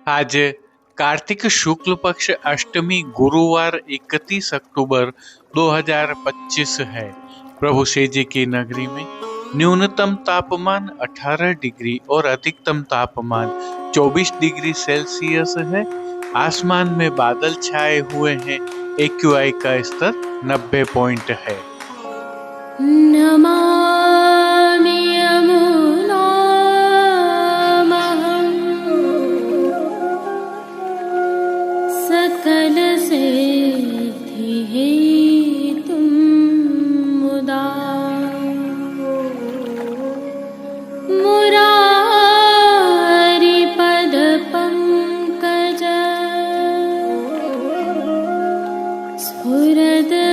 आज कार्तिक शुक्ल पक्ष अष्टमी गुरुवार 31 अक्टूबर 2025 है। प्रभु श्री जी की नगरी में न्यूनतम तापमान 18 डिग्री और अधिकतम तापमान 24 डिग्री सेल्सियस है। आसमान में बादल छाए हुए हैं। AQI का स्तर 90 पॉइंट है। नमामि यमुनामहं सकलसिद्धिहेतुं मुदा मुरारिपदपङ्कज स्फुरद्वन्दरे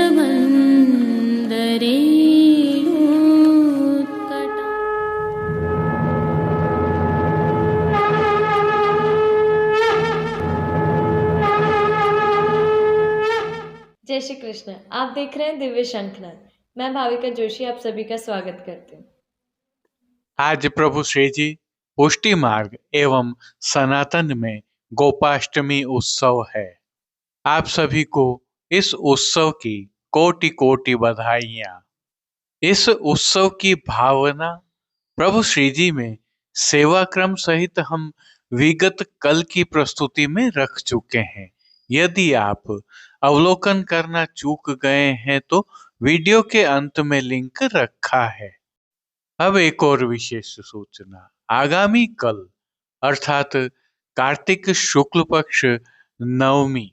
जय श्री कृष्ण। आप देख रहे हैं दिव्य शंखनाद। मैं भाविका जोशी आप सभी का स्वागत करती हूँ। आज प्रभु श्री जी पुष्टि मार्ग एवं सनातन में गोपाष्टमी उत्सव है। आप सभी को इस उत्सव की कोटि कोटि बधाइयाँ। इस उत्सव की भावना प्रभु श्री जी में सेवा क्रम सहित हम विगत कल की प्रस्तुति में रख चुके हैं। यदि आप अवलोकन करना चूक गए हैं तो वीडियो के अंत में लिंक रखा है। अब एक और विशेष सूचना। आगामी कल अर्थात कार्तिक शुक्ल पक्ष नवमी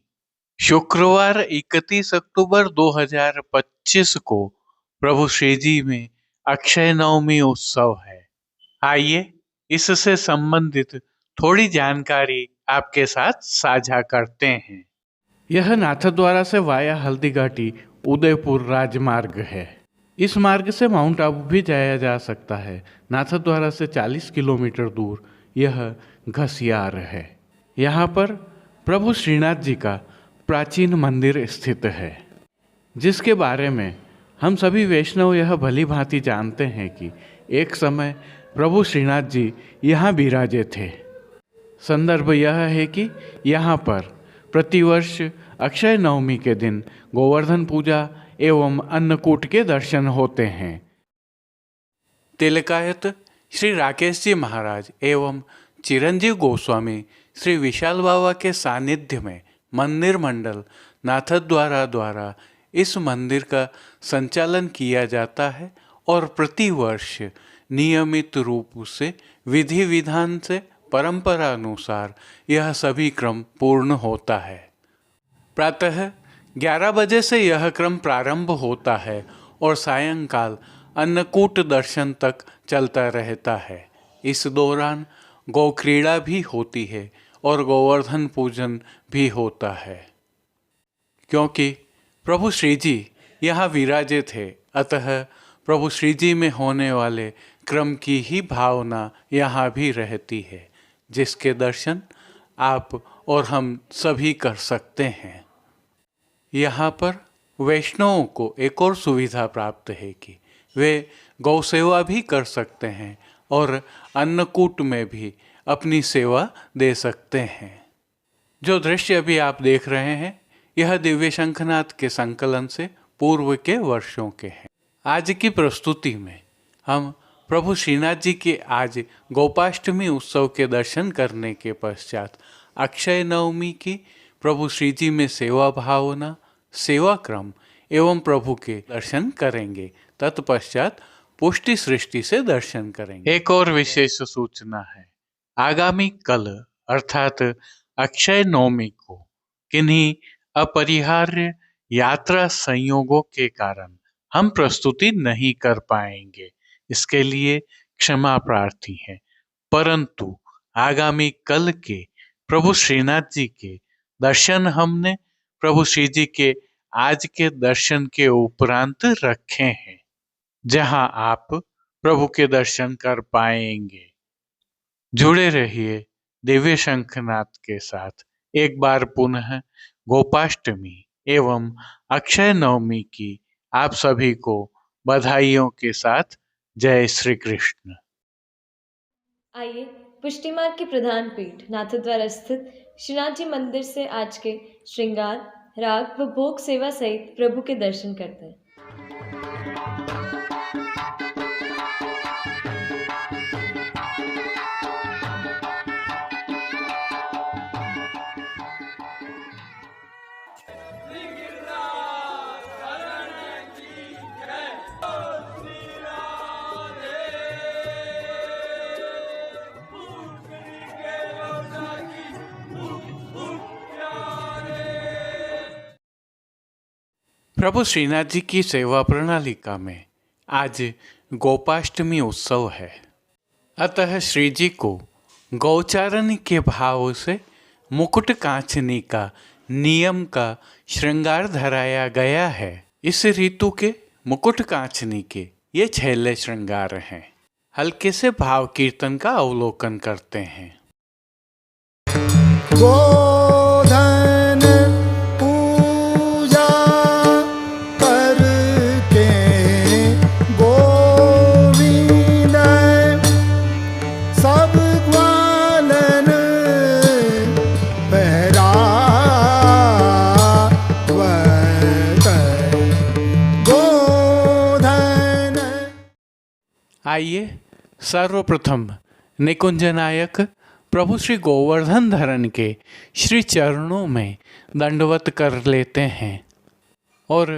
शुक्रवार 31 अक्टूबर 2025 को प्रभु श्री जी में अक्षय नवमी उत्सव है। आइए इससे संबंधित थोड़ी जानकारी आपके साथ साझा करते हैं। यह नाथद्वारा से वाया हल्दीघाटी उदयपुर राजमार्ग है। इस मार्ग से माउंट आबू भी जाया जा सकता है। नाथद्वारा से 40 किलोमीटर दूर यह घसियार है। यहाँ पर प्रभु श्रीनाथ जी का प्राचीन मंदिर स्थित है, जिसके बारे में हम सभी वैष्णव यह भली भांति जानते हैं कि एक समय प्रभु श्रीनाथ जी यहाँ विराजे थे। संदर्भ यह है कि यहाँ पर प्रतिवर्ष अक्षय नवमी के दिन गोवर्धन पूजा एवं अन्नकूट के दर्शन होते हैं। तिलकायत श्री राकेश जी महाराज एवं चिरंजीव गोस्वामी श्री विशाल बाबा के सानिध्य में मंदिर मंडल नाथद्वारा द्वारा इस मंदिर का संचालन किया जाता है और प्रतिवर्ष नियमित रूप से विधि विधान से परंपरा अनुसार यह सभी क्रम पूर्ण होता है। प्रातः 11 बजे से यह क्रम प्रारंभ होता है और सायंकाल अन्नकूट दर्शन तक चलता रहता है। इस दौरान गौ क्रीड़ा भी होती है और गोवर्धन पूजन भी होता है। क्योंकि प्रभु श्री जी यहाँ विराजे थे, अतः प्रभु श्री जी में होने वाले क्रम की ही भावना यहाँ भी रहती है, जिसके दर्शन आप और हम सभी कर सकते हैं। यहाँ पर वैष्णवों को एक और सुविधा प्राप्त है कि वे गौ सेवा भी कर सकते हैं और अन्नकूट में भी अपनी सेवा दे सकते हैं। जो दृश्य अभी आप देख रहे हैं यह दिव्य शंखनाद के संकलन से पूर्व के वर्षों के हैं। आज की प्रस्तुति में हम प्रभु श्रीनाथ जी के आज गोपाष्टमी उत्सव के दर्शन करने के पश्चात अक्षय नवमी की प्रभु श्री जी में सेवा भावना, सेवा क्रम एवं प्रभु के दर्शन करेंगे। तत्पश्चात पुष्टि सृष्टि से दर्शन करेंगे। एक और विशेष सूचना है। आगामी कल अर्थात अक्षय नवमी को किन्हीं अपरिहार्य यात्रा संयोगों के कारण हम प्रस्तुति नहीं कर पाएंगे, इसके लिए क्षमा प्रार्थी हैं। परंतु आगामी कल के प्रभु श्रीनाथ जी के दर्शन हमने प्रभु श्री जी के आज के दर्शन के उपरांत रखे हैं, जहां आप प्रभु के दर्शन कर पाएंगे। जुड़े रहिए दिव्य शंखनाद के साथ। एक बार पुनः गोपाष्टमी एवं अक्षय नवमी की आप सभी को बधाइयों के साथ जय श्री कृष्ण। आइए पुष्टि मार्ग की प्रधान पीठ नाथद्वारा स्थित श्रीनाथ जी मंदिर से आज के श्रृंगार, राग व भोग सेवा सहित प्रभु के दर्शन करते हैं। प्रभु श्रीनाथ जी की सेवा प्रणालिका में आज गोपाष्टमी उत्सव है, अतः श्री जी को गौचारण के भाव से मुकुट कांचनी का नियम का श्रृंगार धराया गया है। इस ऋतु के मुकुट कांचनी के ये छैले श्रृंगार हैं। हल्के से भाव कीर्तन का अवलोकन करते हैं। गोधन पूजा करके गोविंद सब ग्वालन पहरावत गोधन। आइए सर्वप्रथम निकुंज नायक प्रभु श्री गोवर्धन धरन के श्री चरणों में दंडवत कर लेते हैं और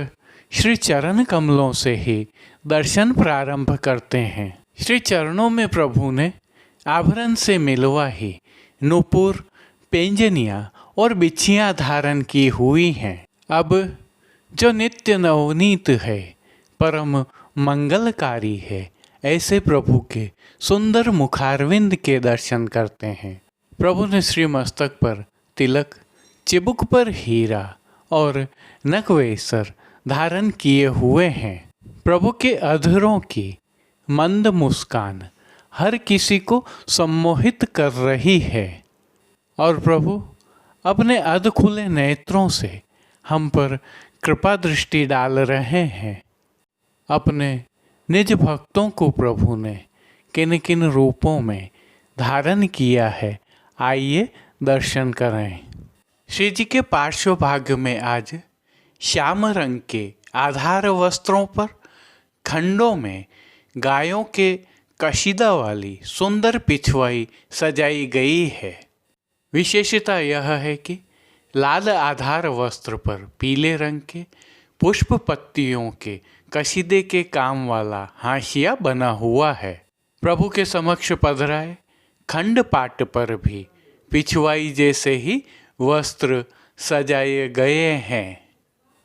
श्री चरण कमलों से ही दर्शन प्रारंभ करते हैं। श्री चरणों में प्रभु ने आभरण से मिलवा ही नूपुर, पेंजनियाँ और बिछियाँ धारण की हुई हैं। अब जो नित्य नवनीत है, परम मंगलकारी है, ऐसे प्रभु के सुंदर मुखारविंद के दर्शन करते हैं। प्रभु ने श्री मस्तक पर तिलक, चिबुक पर हीरा और नकवेसर धारण किए हुए हैं। प्रभु के अधरों की मंद मुस्कान हर किसी को सम्मोहित कर रही है और प्रभु अपने अध खुले नेत्रों से हम पर कृपा दृष्टि डाल रहे हैं। अपने निज भक्तों को प्रभु ने किन किन रूपों में धारण किया है, आइए दर्शन करें। श्री जी के पार्श्व भाग में आज श्याम रंग के आधार वस्त्रों पर खंडों में गायों के कशीदा वाली सुंदर पिछवाई सजाई गई है। विशेषता यह है कि लाल आधार वस्त्र पर पीले रंग के पुष्प पत्तियों के कशीदे के काम वाला हाशिया बना हुआ है। प्रभु के समक्ष पधराए खंड पाट पर भी पिछवाई जैसे ही वस्त्र सजाए गए हैं।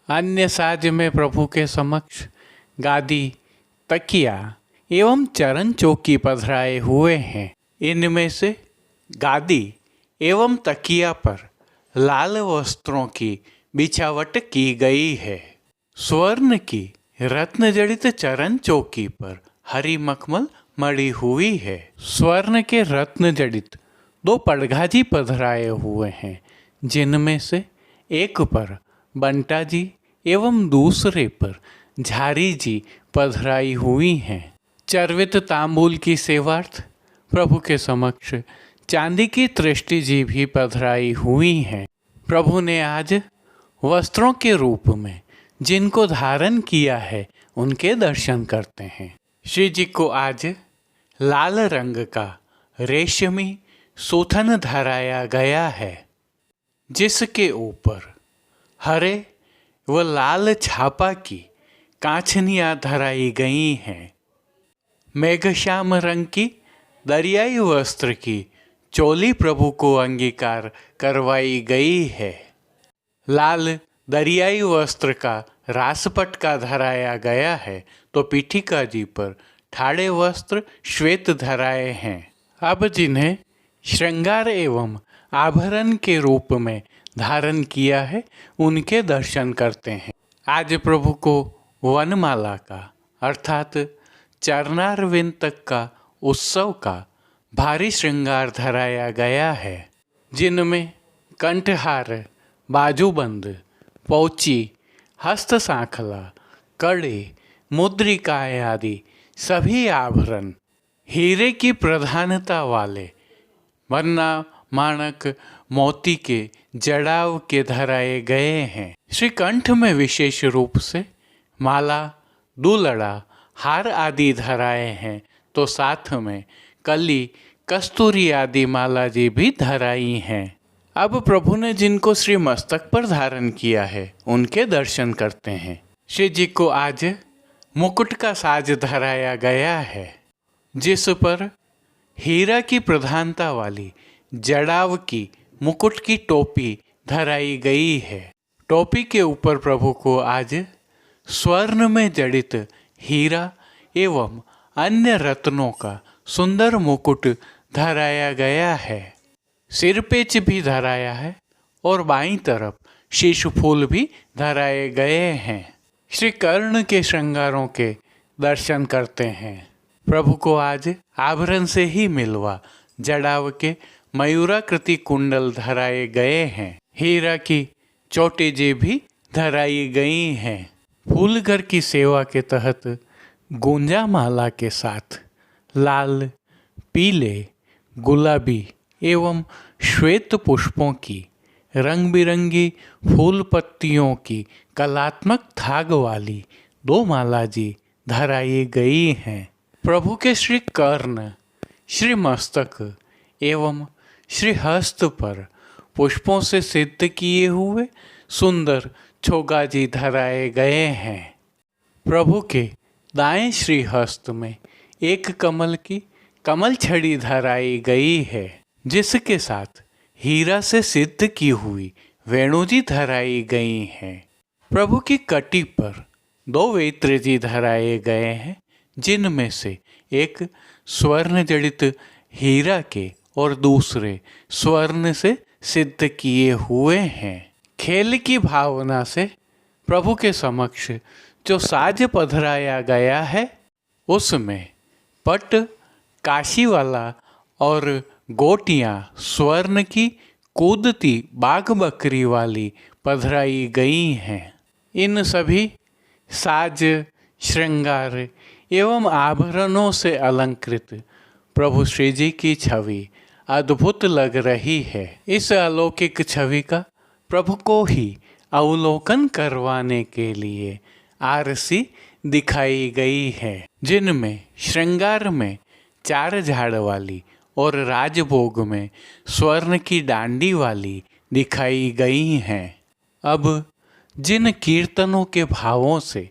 अन्य साज में प्रभु के समक्ष गादी, तकिया एवं चरण चौकी पधराए हुए हैं। इनमें से गादी एवं तकिया पर लाल वस्त्रों की बिछावट की गई है। स्वर्ण की रत्न जड़ित चरण चौकी पर हरी मखमल मड़ी हुई है। स्वर्ण के रत्न जड़ित 2 पड़घाजी पधराए हुए हैं, जिनमें से एक पर बंटा जी एवं दूसरे पर झारी जी पधराई हुई हैं। चर्वित तांबूल की सेवार्थ प्रभु के समक्ष चांदी की तृष्टि जी भी पधराई हुई हैं। प्रभु ने आज वस्त्रों के रूप में जिनको धारण किया है उनके दर्शन करते हैं। श्री जी को आज लाल रंग का रेशमी सूथन धराया गया है, जिसके ऊपर हरे व लाल छापा की कांचनियाँ धराई गई हैं। मेघश्याम रंग की दरियाई वस्त्र की चोली प्रभु को अंगीकार करवाई गई है। लाल दरियाई वस्त्र का रासपटका धराया गया है, तो पीठिका जी पर ठाड़े वस्त्र श्वेत धराए हैं। अब जिन्हें श्रृंगार एवं आभरण के रूप में धारण किया है, उनके दर्शन करते हैं। आज प्रभु को वनमाला का अर्थात चरणारविंद तक का उत्सव का भारी श्रृंगार धराया गया है, जिनमें कंठहार, बाजूबंद, पौची, हस्त सांखला, कड़े, मुद्रिकाएं आदि सभी आभरण हीरे की प्रधानता वाले वरना माणक मोती के जड़ाव के धराए गए हैं। श्री कंठ में विशेष रूप से माला, दूलड़ा, हार आदि धराए हैं, तो साथ में कली, कस्तूरी आदि माला जी भी धराई हैं। अब प्रभु ने जिनको श्री मस्तक पर धारण किया है उनके दर्शन करते हैं। श्री जी को आज मुकुट का साज धराया गया है, जिस पर हीरा की प्रधानता वाली जड़ाव की मुकुट की टोपी धराई गई है। टोपी के ऊपर प्रभु को आज स्वर्ण में जड़ित हीरा एवं अन्य रत्नों का सुंदर मुकुट धराया गया है। सिर पेच भी धराया है और बाईं तरफ शीश फूल भी धराए गए हैं। श्री कर्ण के श्रृंगारों के दर्शन करते हैं। प्रभु को आज आभरण से ही मिलवा जड़ाव के मयूराकृति कुंडल धराए गए हैं। हीरा की चोटीजी भी धराई गई हैं। फूलघर की सेवा के तहत गुंजा माला के साथ लाल, पीले, गुलाबी एवं श्वेत पुष्पों की रंग बिरंगी फूल पत्तियों की कलात्मक थाग वाली 2 माला जी धराई गई हैं। प्रभु के श्री कर्ण, श्री मस्तक एवं श्री हस्त पर पुष्पों से सिद्ध किए हुए सुंदर छोगाजी धराए गए हैं। प्रभु के दाएं श्री हस्त में एक कमल की कमल छड़ी धराई गई है, जिसके साथ हीरा से सिद्ध की हुई वेणुजी धराई गई हैं। प्रभु की कटी पर 2 वेत्रजी धराए गए हैं, जिनमें से एक स्वर्ण जड़ित हीरा के और दूसरे स्वर्ण से सिद्ध किए हुए हैं। खेल की भावना से प्रभु के समक्ष जो साज पधराया गया है उसमें पट, काशी वाला और गोटियां स्वर्ण की कूदती बाघ बकरी वाली पधराई गई हैं। इन सभी साज, श्रृंगार एवं आभरणों से अलंकृत प्रभु श्री जी की छवि अद्भुत लग रही है। इस अलौकिक छवि का प्रभु को ही अवलोकन करवाने के लिए आरसी दिखाई गई है, जिनमें श्रृंगार में 4 झाड़ वाली और राजभोग में स्वर्ण की डांडी वाली दिखाई गई हैं। अब जिन कीर्तनों के भावों से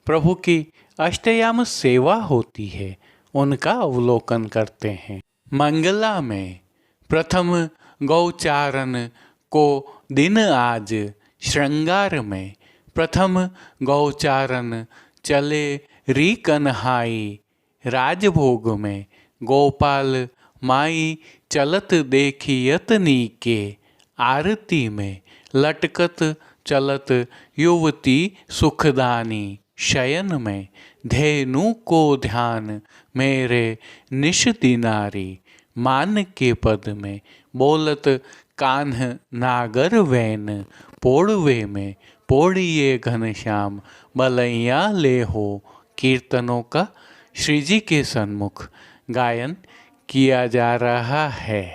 प्रभु की अष्टयाम सेवा होती है उनका अवलोकन करते हैं। मंगला में प्रथम गौचारण को दिन आज, श्रृंगार में प्रथम गौचारण चले री कन्हाई, राजभोग में गोपाल माई चलत देखियत नीके, आरती में लटकत चलत युवती सुखदानी, शयन में धेनु को ध्यान मेरे निश दिनारी, मान के पद में बोलत कान्ह नागर वैन, पोड़वे में पोड़िए घनश्याम बलैया ले हो। कीर्तनों का श्री जी के सन्मुख गायन किया जा रहा है।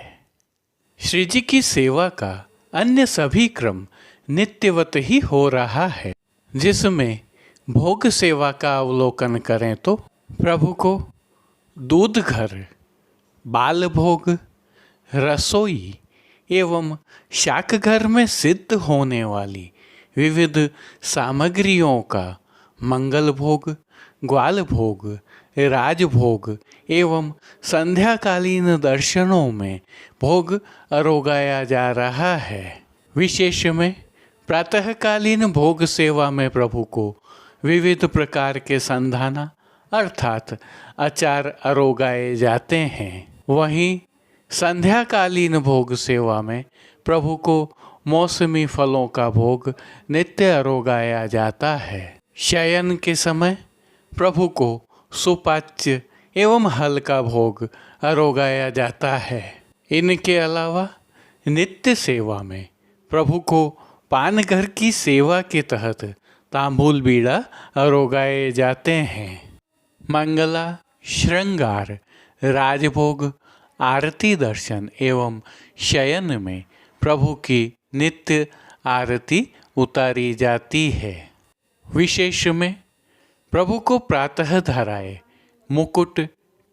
श्री जी की सेवा का अन्य सभी क्रम नित्यवत ही हो रहा है, जिसमें भोग सेवा का अवलोकन करें तो प्रभु को दूध घर, बाल भोग, रसोई एवं शाक घर में सिद्ध होने वाली विविध सामग्रियों का मंगल भोग, ग्वाल भोग, राजभोग एवं संध्याकालीन दर्शनों में भोग अरोगाया जा रहा है। विशेष में प्रातःकालीन भोग सेवा में प्रभु को विविध प्रकार के संधाना अर्थात अचार अरोगाए जाते हैं। वहीं संध्याकालीन भोग सेवा में प्रभु को मौसमी फलों का भोग नित्य अरोगाया जाता है। शयन के समय प्रभु को सुपाच्य एवं हल्का भोग अरोगाया जाता है। इनके अलावा नित्य सेवा में प्रभु को पानघर की सेवा के तहत तांबूल बीड़ा अरोगाए जाते हैं। मंगला, श्रृंगार, राजभोग आरती दर्शन एवं शयन में प्रभु की नित्य आरती उतारी जाती है। विशेष में प्रभु को प्रातः धराए मुकुट,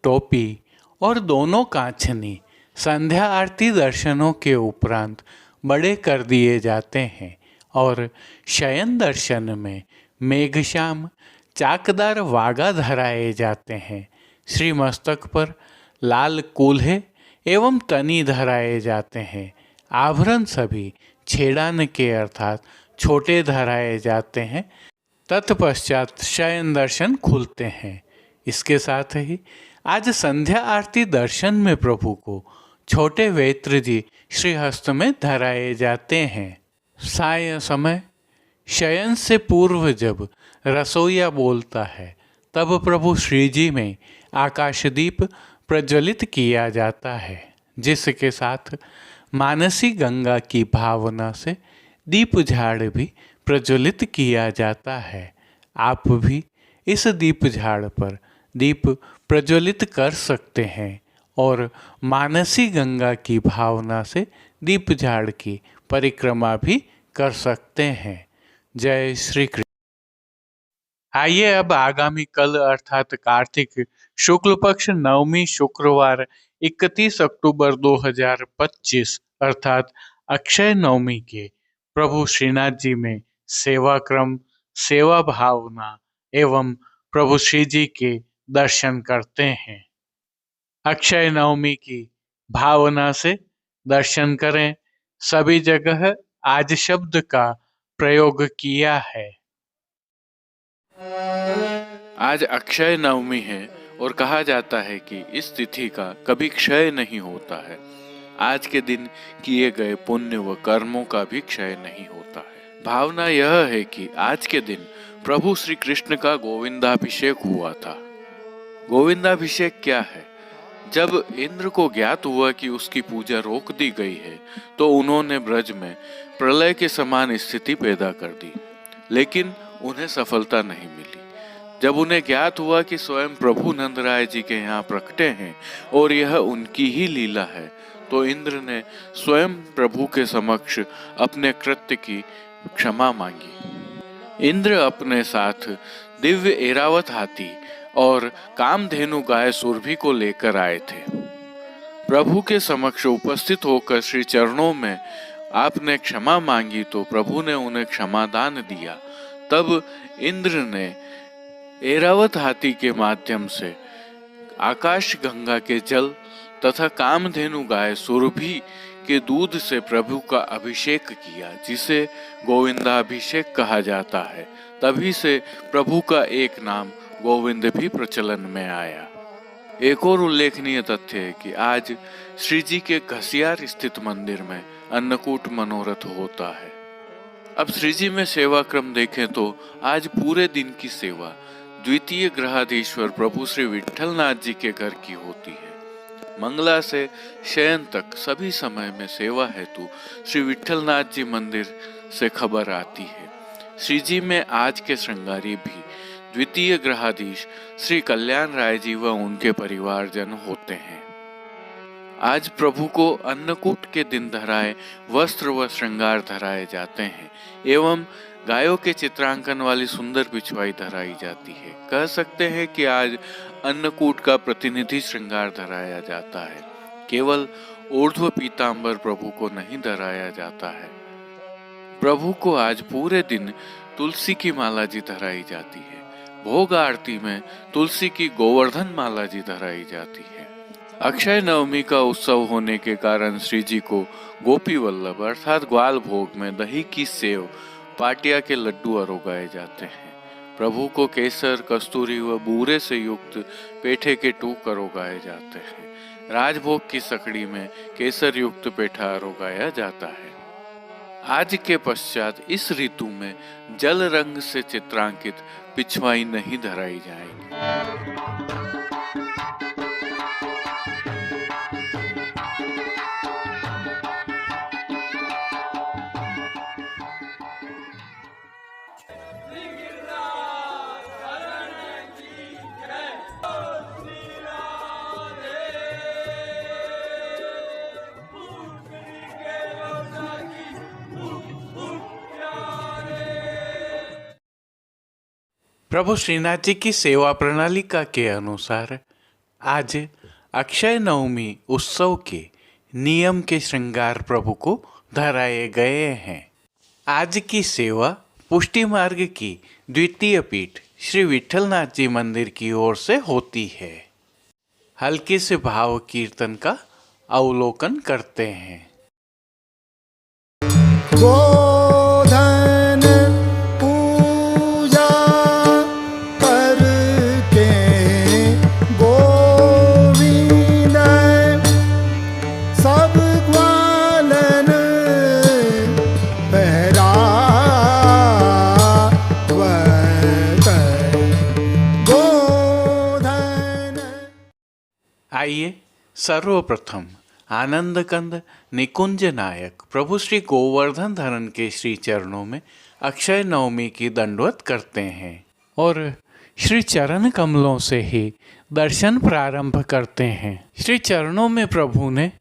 टोपी और दोनों कांछनी संध्या आरती दर्शनों के उपरांत बड़े कर दिए जाते हैं और शयन दर्शन में मेघश्याम चाकदार वागा धराए जाते हैं। श्री मस्तक पर लाल कूल्हे एवं तनी धराए जाते हैं। आभरण सभी छेड़ान के अर्थात छोटे धराए जाते हैं। तत्पश्चात शयन दर्शन खुलते हैं। इसके साथ ही आज संध्या आरती दर्शन में प्रभु को छोटे वेत्र जी श्रीहस्त में धराए जाते हैं। साय समय शयन से पूर्व जब रसोइया बोलता है तब प्रभु श्री जी में आकाशदीप प्रज्वलित किया जाता है, जिसके साथ मानसी गंगा की भावना से दीप झाड़ भी प्रज्वलित किया जाता है। आप भी इस दीप झाड़ पर दीप प्रज्वलित कर सकते हैं और मानसी गंगा की भावना से दीप झाड़ की परिक्रमा भी कर सकते हैं। जय श्री कृष्ण। आइए अब आगामी कल अर्थात कार्तिक शुक्ल पक्ष नवमी शुक्रवार 31 अक्टूबर 2025 अर्थात अक्षय नवमी के प्रभु श्रीनाथ जी में सेवा क्रम, सेवा भावना एवं प्रभु श्री जी के दर्शन करते हैं। अक्षय नवमी की भावना से दर्शन करें। सभी जगह आज शब्द का प्रयोग किया है। आज अक्षय नवमी है और कहा जाता है कि इस तिथि का कभी क्षय नहीं होता है। आज के दिन किए गए पुण्य व कर्मों का भी क्षय नहीं होता है। भावना यह है कि आज के दिन प्रभु श्री कृष्ण का गोविंदाभिषेक हुआ था। गोविंदाभिषेक क्या है? जब इंद्र को ज्ञात हुआ कि उसकी पूजा रोक दी गई है तो उन्होंने ब्रज में प्रलय के समान स्थिति पैदा कर दी, लेकिन उन्हें सफलता नहीं मिली। जब उन्हें ज्ञात हुआ कि स्वयं प्रभु नंदराय जी के यहाँ प्रकटे हैं और यह उनकी ही लीला है, तो इंद्र ने स्वयं प्रभु के समक्ष अपने कृत्य की क्षमा मांगी। इंद्र अपने साथ दिव्य ऐरावत हाथी और कामधेनु गाय सुरभि को लेकर आए थे। प्रभु के समक्ष उपस्थित होकर श्री चरणों में आपने क्षमा मांगी तो प्रभु ने उन्हें क्षमादान दिया। तब इंद्र ने ऐरावत हाथी के माध्यम से आकाश गंगा के जल तथा कामधेनु गाय सुरभि के दूध से प्रभु का अभिषेक किया, जिसे गोविंदाभिषेक कहा जाता है। तभी से प्रभु का एक नाम गोविंद भी प्रचलन में आया। एक और उल्लेखनीय तथ्य है कि आज श्री जी के घसियार स्थित मंदिर में अन्नकूट मनोरथ होता है। अब श्री जी में सेवा क्रम देखें तो आज पूरे दिन की सेवा द्वितीय ग्रहाधीश्वर प्रभु श्री विट्ठलनाथ जी के घर की होती है। मंगला से शयन तक सभी समय में सेवा हेतु श्री विट्ठलनाथ जी मंदिर से खबर आती है। श्री जी में आज के श्रृंगारी भी द्वितीय ग्रहाधीश श्री कल्याण राय जी व उनके परिवारजन होते हैं। आज प्रभु को अन्नकूट के दिन धराए वस्त्र व श्रृंगार धराए जाते हैं एवं गायों के चित्रांकन वाली सुंदर पिछवाई धराई जाती है। कह सकते हैं कि आज अन्नकूट का प्रतिनिधि श्रृंगार धराया जाता है। केवल ऊर्ध्व पीतांबर प्रभु को नहीं धराया जाता है। प्रभु को आज पूरे दिन तुलसी की माला जी धराई जाती है। भोग आरती में तुलसी की गोवर्धन माला जी धराई जाती है। अक्षय नवमी का उत्सव होने के कारण श्री जी को गोपी वल्लभ अर्थात ग्वाल भोग में दही की सेव, पाटिया के लड्डू अरोगाए जाते हैं। प्रभु को केसर, कस्तूरी व बूरे से युक्त पेठे के टूक अरोगाए जाते हैं। राजभोग की सकड़ी में केसर युक्त पेठा अरोगाया जाता है। आज के पश्चात इस ऋतु में जल रंग से चित्रांकित पिछवाई नहीं धराई जाएगी। प्रभु श्रीनाथ जी की सेवा प्रणालिका के अनुसार आज अक्षय नवमी उत्सव के नियम के श्रृंगार प्रभु को धराए गए हैं। आज की सेवा पुष्टि मार्ग की द्वितीय पीठ श्री विठलनाथ जी मंदिर की ओर से होती है। हल्के से भाव कीर्तन का अवलोकन करते हैं। गोधन पूजा करके गोविंद सब ग्वालन पहरावत गोधन। आइए सर्वप्रथम आनंद कंद निकुंज नायक प्रभु श्री गोवर्धन धरन के श्री चरणों में अक्षय नवमी की दंडवत करते हैं और श्री चरण कमलों से ही दर्शन प्रारंभ करते हैं। श्री चरणों में प्रभु ने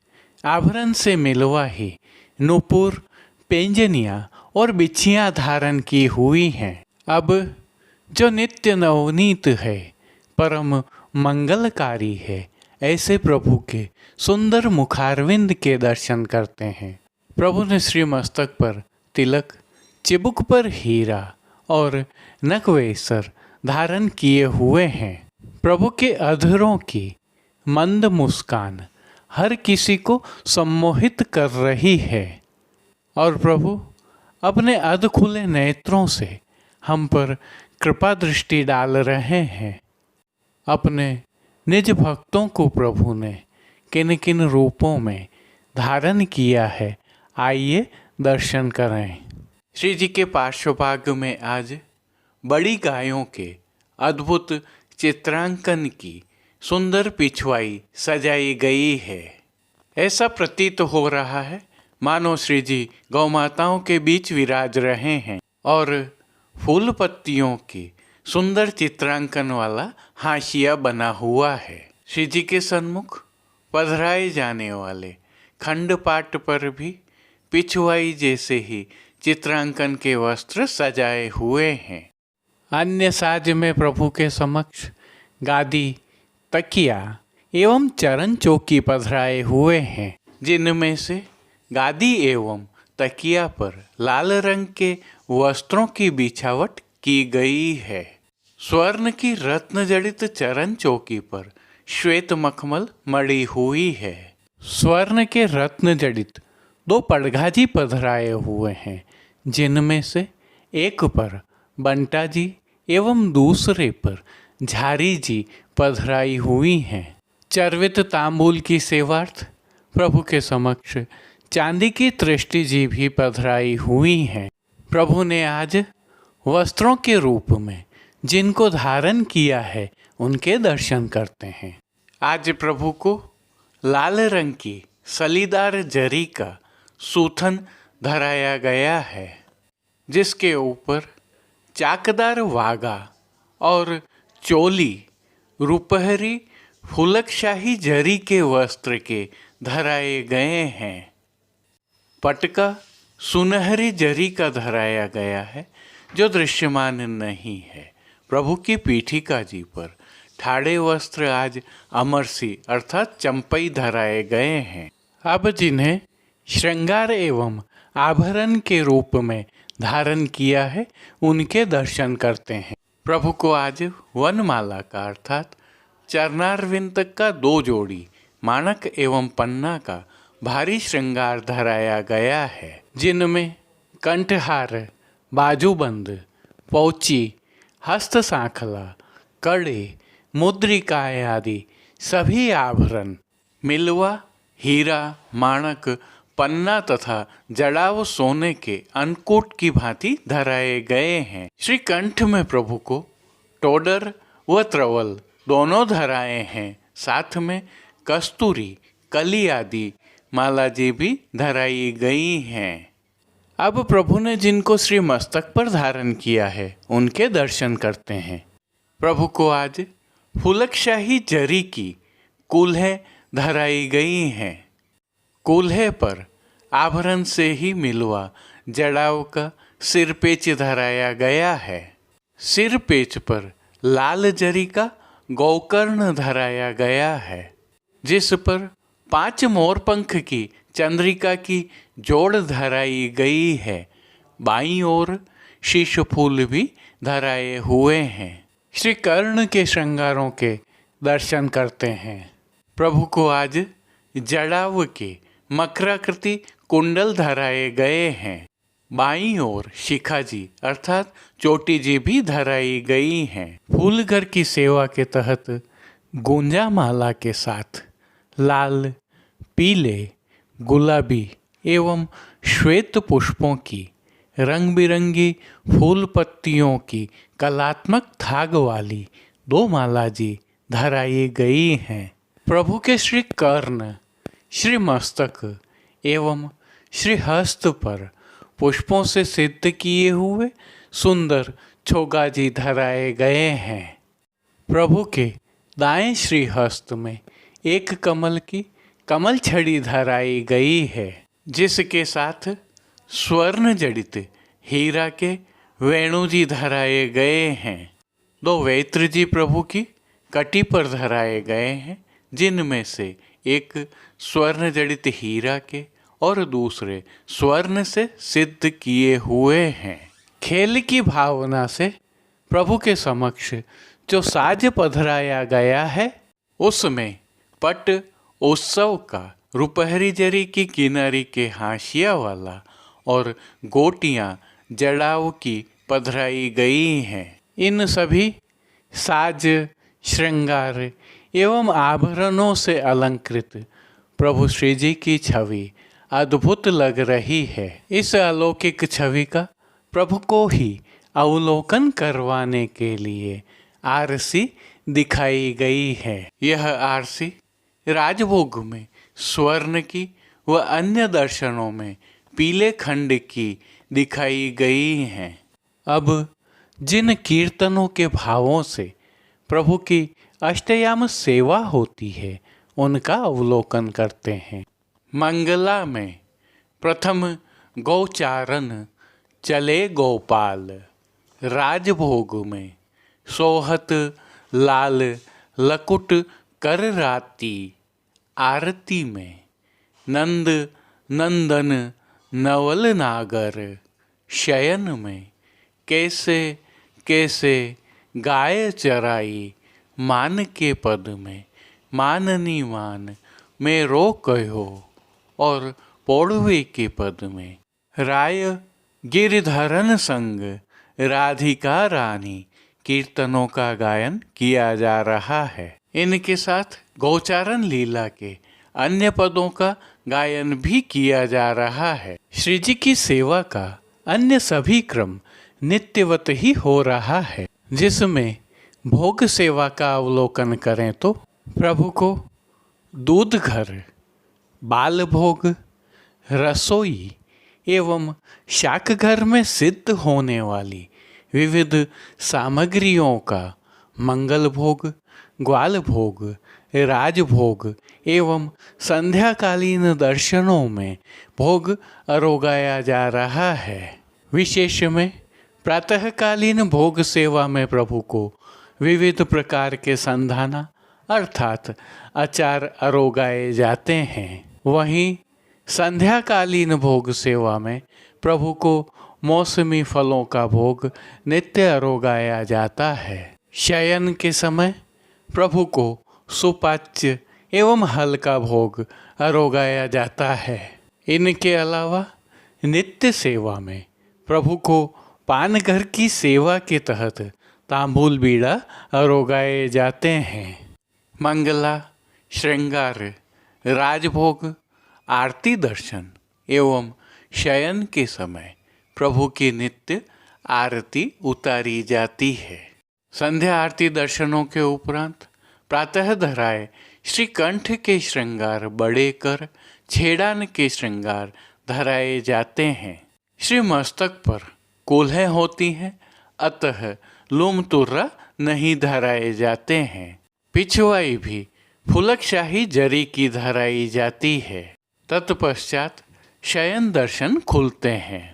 आभरण से मिलवा ही नूपुर, पेंजनिया और बिछियाँ धारण की हुई हैं। अब जो नित्य नवनीत है, परम मंगलकारी है, ऐसे प्रभु के सुंदर मुखारविंद के दर्शन करते हैं। प्रभु ने श्री मस्तक पर तिलक, चिबुक पर हीरा और नकवेसर धारण किए हुए हैं। प्रभु के अधरों की मंद मुस्कान हर किसी को सम्मोहित कर रही है और प्रभु अपने अध खुले नेत्रों से हम पर कृपा दृष्टि डाल रहे हैं। अपने निज भक्तों को प्रभु ने किन किन रूपों में धारण किया है, आइए दर्शन करें। श्री जी के पार्श्वभाग में आज बड़ी गायों के अद्भुत चित्रांकन की सुंदर पिछवाई सजाई गई है। ऐसा प्रतीत हो रहा है मानो श्री जी गौ माताओं के बीच विराज रहे हैं और फूल पत्तियों की सुंदर चित्रांकन वाला हाशिया बना हुआ है। श्री जी के सन्मुख पधराए जाने वाले खंड पाट पर भी पिछवाई जैसे ही चित्रांकन के वस्त्र सजाए हुए हैं। अन्य साज में प्रभु के समक्ष गादी, तकिया एवं चरण चौकी पधराए हुए हैं, जिनमें से गादी एवं तकिया पर लाल रंग के वस्त्रों की बिछावट की गई है। स्वर्ण की रत्न जड़ित चरण चौकी पर श्वेत मखमल मड़ी हुई है। स्वर्ण के रत्न जड़ित 2 पड़घाजी पधराए हुए हैं, जिनमें से एक पर बंटा जी एवं दूसरे पर झारी जी पधराई हुई हैं। चर्वित तांबूल की सेवार्थ प्रभु के समक्ष चांदी की तृष्टि जी भी पधराई हुई हैं। प्रभु ने आज वस्त्रों के रूप में जिनको धारण किया है, उनके दर्शन करते हैं। आज प्रभु को लाल रंग की सलीदार जरी का सूथन धराया गया है, जिसके ऊपर चाकदार वागा और चोली रुपहरी फुलकशाही जरी के वस्त्र के धराए गए हैं। पटका सुनहरी जरी का धराया गया है, जो दृश्यमान नहीं है। प्रभु की पीठिका जी पर ठाड़े वस्त्र आज अमरसी अर्थात चंपई धराए गए हैं। अब जिन्हें श्रृंगार एवं आभरण के रूप में धारण किया है, उनके दर्शन करते हैं। प्रभु को आज वनमाला का अर्थात चरणारविंद का 2 जोड़ी माणक एवं पन्ना का भारी श्रृंगार धराया गया है, जिनमें कंठहार, बाजूबंद, पौची, हस्त सांखला, कड़े, मुद्रिकाएं आदि सभी आभरण मिलवा, हीरा, माणक, पन्ना तथा जड़ाव सोने के अन्नकूट की भांति धराए गए हैं। श्री कंठ में प्रभु को टोडर व त्रवल दोनों धराए हैं। साथ में कस्तूरी, कली आदि माला जी भी धराई गई हैं। अब प्रभु ने जिनको श्री मस्तक पर धारण किया है, उनके दर्शन करते हैं। प्रभु को आज फुलकशाही जरी की कूल्हें धराई गई हैं। कूल्हे पर आभरण से ही मिलवा जड़ाव का सिरपेच धराया गया है। सिर पेच पर लाल जरी का गौकर्ण धराया गया है, जिस पर 5 मोरपंख की चंद्रिका की जोड़ धराई गई है। बाईं ओर शीश फूल भी धराए हुए हैं। श्री कर्ण के श्रृंगारों के दर्शन करते हैं। प्रभु को आज जड़ाव के मकराकृति कुंडल धराए गए हैं। बाईं ओर शिखाजी अर्थात चोटी जी भी धराई गई हैं। फूलघर की सेवा के तहत गुंजा माला के साथ लाल, पीले, गुलाबी एवं श्वेत पुष्पों की रंग बिरंगी फूल पत्तियों की कलात्मक थाग वाली 2 माला जी धराई गई हैं। प्रभु के श्री कर्ण, श्री मस्तक एवं श्री हस्त पर पुष्पों से सिद्ध किए हुए सुंदर छोगाजी धराए गए हैं। प्रभु के दाएं श्री हस्त में एक कमल की कमल छड़ी धराई गई है, जिसके साथ स्वर्ण जड़ित हीरा के वेणुजी धराए गए हैं। 2 वेत्र जी प्रभु की कटी पर धराए गए हैं, जिनमें से एक स्वर्ण जड़ित हीरा के और दूसरे स्वर्ण से सिद्ध किए हुए हैं। खेल की भावना से प्रभु के समक्ष जो साज पधराया गया है, उसमें पट उत्सव का रुपहरी जरी की किनारी के हाशिया वाला और गोटियां जड़ाव की पधराई गई हैं। इन सभी साज, श्रृंगार एवं आभरणों से अलंकृत प्रभु श्री जी की छवि अद्भुत लग रही है। इस अलौकिक छवि का प्रभु को ही अवलोकन करवाने के लिए आरसी दिखाई गई है। यह आरसी राजभोग में स्वर्ण की व अन्य दर्शनों में पीले खंड की दिखाई गई हैं। अब जिन कीर्तनों के भावों से प्रभु की अष्टयाम सेवा होती है, उनका अवलोकन करते हैं। मंगला में प्रथम गौचारण चले गोपाल, राजभोग में सोहत लाल लकुट कर राती, आरती में नंद नंदन नवल नागर, शयन में कैसे कैसे गाय चराई, मान के पद में माननी मान में रो कहो, और पौड़वे के पद में राय गिरधरन संग राधिका रानी कीर्तनों का गायन किया जा रहा है। इनके साथ गौचारण लीला के अन्य पदों का गायन भी किया जा रहा है। श्री जी की सेवा का अन्य सभी क्रम नित्यवत ही हो रहा है, जिसमें भोग सेवा का अवलोकन करें तो प्रभु को दूध घर, बाल भोग, रसोई एवं शाक घर में सिद्ध होने वाली विविध सामग्रियों का मंगल भोग, ग्वाल भोग, राजभोग एवं संध्याकालीन दर्शनों में भोग अरोगाया जा रहा है। विशेष में प्रातःकालीन भोग सेवा में प्रभु को विविध प्रकार के संधाना अर्थात अचार अरोगाए जाते हैं। वहीं संध्याकालीन भोग सेवा में प्रभु को मौसमी फलों का भोग नित्य अरोगाया जाता है। शयन के समय प्रभु को सुपाच्य एवं हल्का भोग अरोगाया जाता है। इनके अलावा नित्य सेवा में प्रभु को पानघर की सेवा के तहत तांबूल बीड़ा अरोगाए जाते हैं। मंगला, श्रृंगार, राजभोग, आरती दर्शन एवं शयन के समय प्रभु की नित्य आरती उतारी जाती है। संध्या आरती दर्शनों के उपरांत प्रातः धराए श्री कंठ के श्रृंगार बड़े कर छेड़ान के श्रृंगार धराए जाते हैं। श्री मस्तक पर कोल्हें होती हैं, अतः लूम तुर्रा नहीं धराए जाते हैं। पिछवाई भी फुलकशाही जरी की धराई जाती है। तत्पश्चात शयन दर्शन खुलते हैं।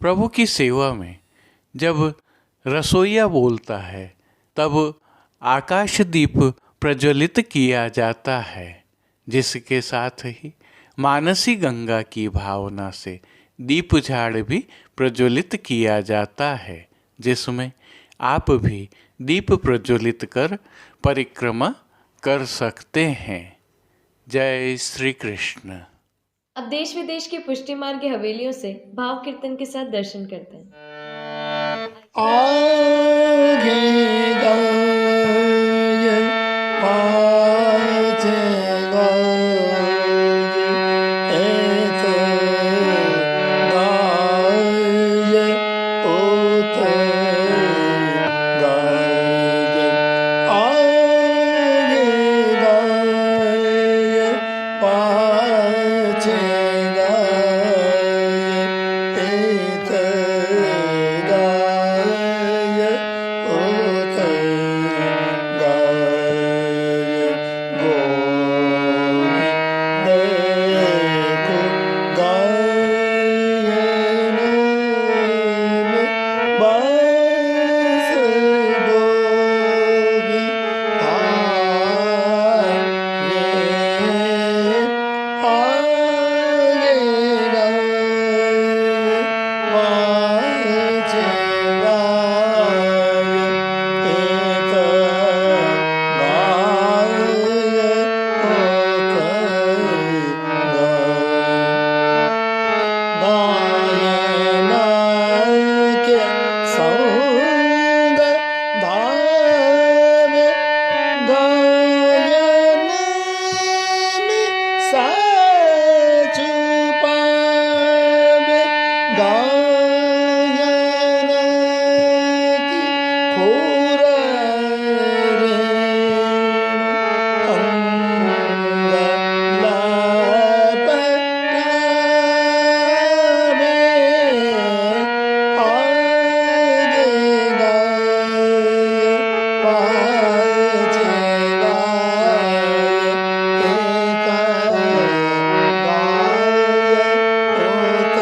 प्रभु की सेवा में जब रसोइया बोलता है, तब आकाश दीप प्रज्वलित किया जाता है, जिसके साथ ही मानसी गंगा की भावना से दीप झाड़ भी प्रज्वलित किया जाता है, जिसमें आप भी दीप प्रज्वलित कर परिक्रमा कर सकते हैं। जय श्री कृष्ण। अब देश विदेश की पुष्टि मार्ग की हवेलियों से भाव कीर्तन के साथ दर्शन करते हैं। आगे गाय पाछे गाय एत गाय ओत गाय आगे गाय पाछे गाय एत गाय ओत गाय गोविंद देखो गायन बस गोगी आगे गाय पाछे गाय एत गाय ओत गायन के संग धाम गायन में सच पावे गायन की खोर अंग लपटावे आगे गाय पाछे गाय एक गाय ओत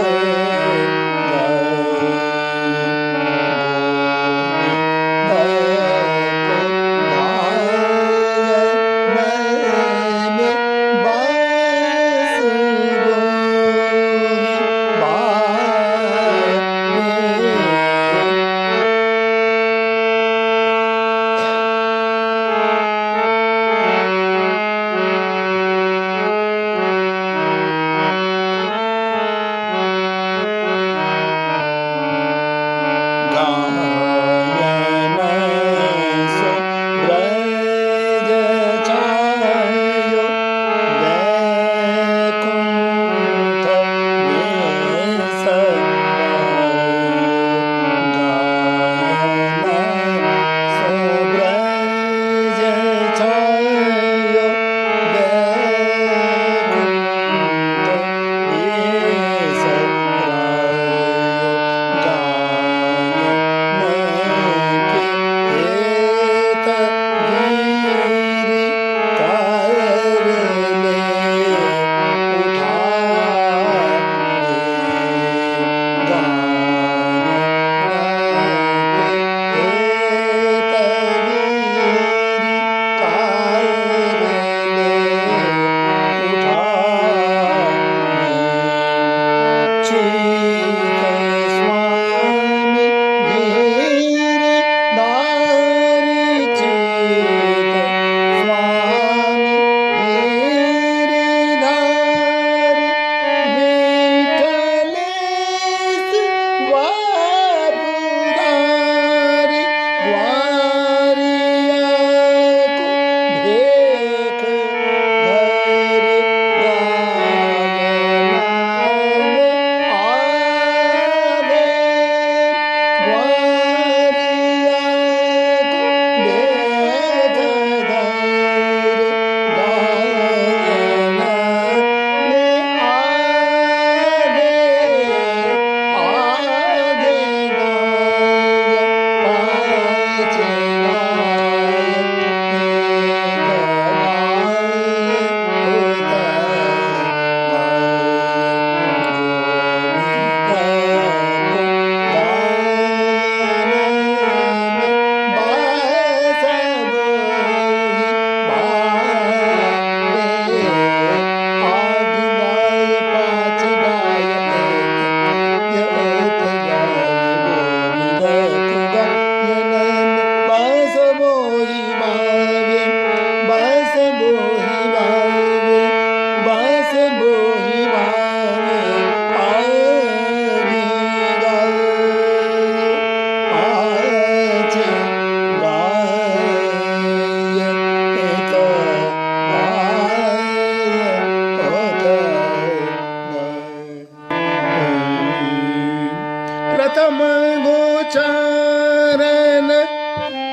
प्रथम गोचारन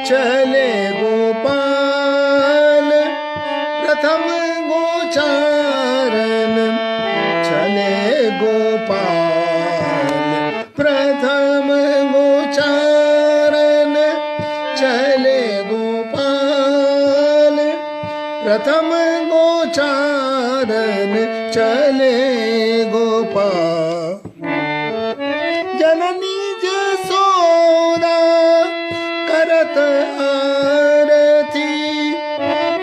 चले गोपाल, प्रथम गोचारन चले गोपाल, प्रथम गोचारन चले गोपाल, प्रथम गोचारन चले गोपाल। जननी जसोदा करत आरती,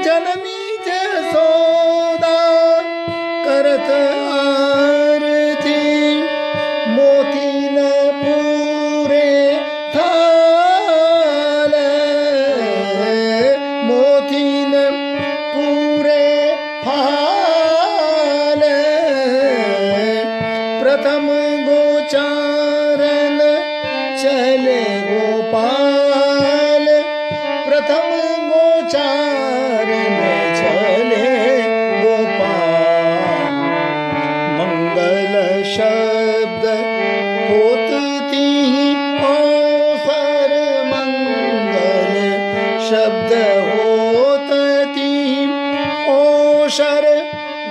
जननी जसोदा करत आरती, मोती न पूरे थाल, मोती न पूरे थाल, प्रथम गोचारन चले गोपाल, प्रथम गोचारन चले गोपाल। मंगल शब्द होत तिहि अवसर, मंगल शब्द होत तिहि अवसर,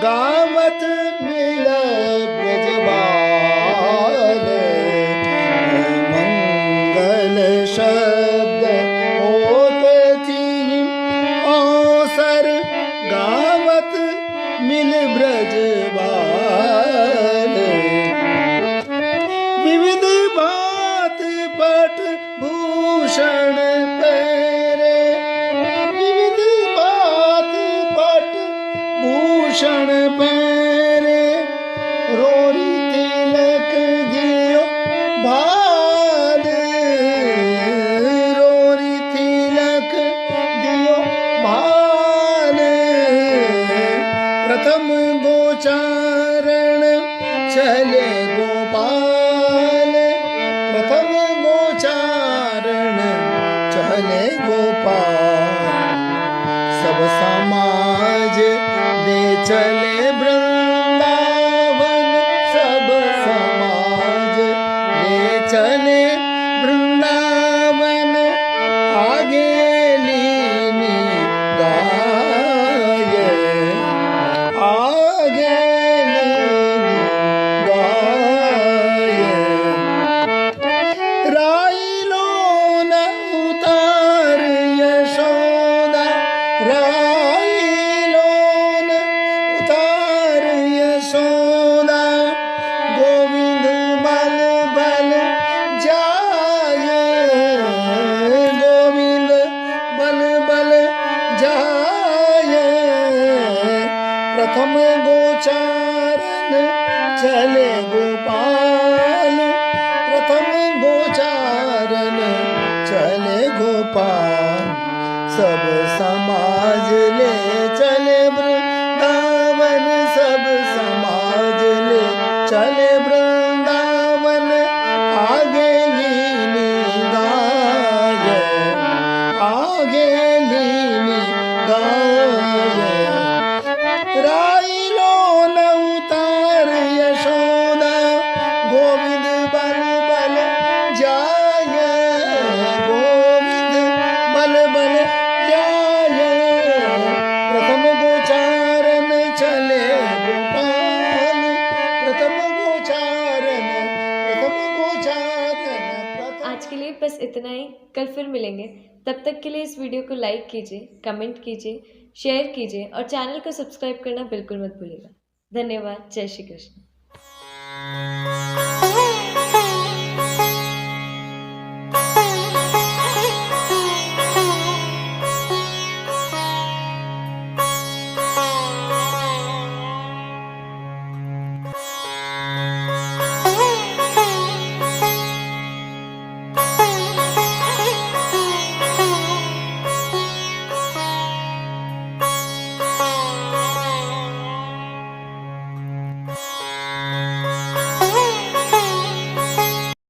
गावत मिलत ब्रजबाल, मंगल शब्द होत तिहि अवसर, गावत मिल ब्रजबाल। विविध भात पट भूषण पहरे, विविध भात पट भूषण पहरे, रोरी तिलक दियो भाल, रोरी तिलक दियो भाल, प्रथम गोचारण चले गोपाल, प्रथम गोचारण चले गोपाल। सब समाज ले चले वृंदावन, सब समाज ले चले वृंदावन, आगे लीनी गाय, आगे लीनी गाय। राइलो न उतार यशोदा, राइलो न उतार यशोदा, गोविंद बल बल जाय, गोविंद बल बल जाय, प्रथम गोचारन चले गोपाल, प्रथम गोचारन चले गोपाल। सब समाज ले चले वृंदावन, सब समाज ले चले वृंदावन, आगे लीनी गाय, आगे लीनी गाय। राइलो न उतार यशोदा, गोविंद बल बल जाय, गोविंद बल बल जाय, प्रथम गोचारन चले गोपाल, प्रथम गोचारन, प्रथम गोचारन, प्रथम। आज के लिए बस इतना ही। कल फिर मिलेंगे। तब तक के लिए इस वीडियो को लाइक कीजिए, कमेंट कीजिए, शेयर कीजिए और चैनल को सब्सक्राइब करना बिल्कुल मत भूलिएगा। धन्यवाद। जय श्री कृष्ण।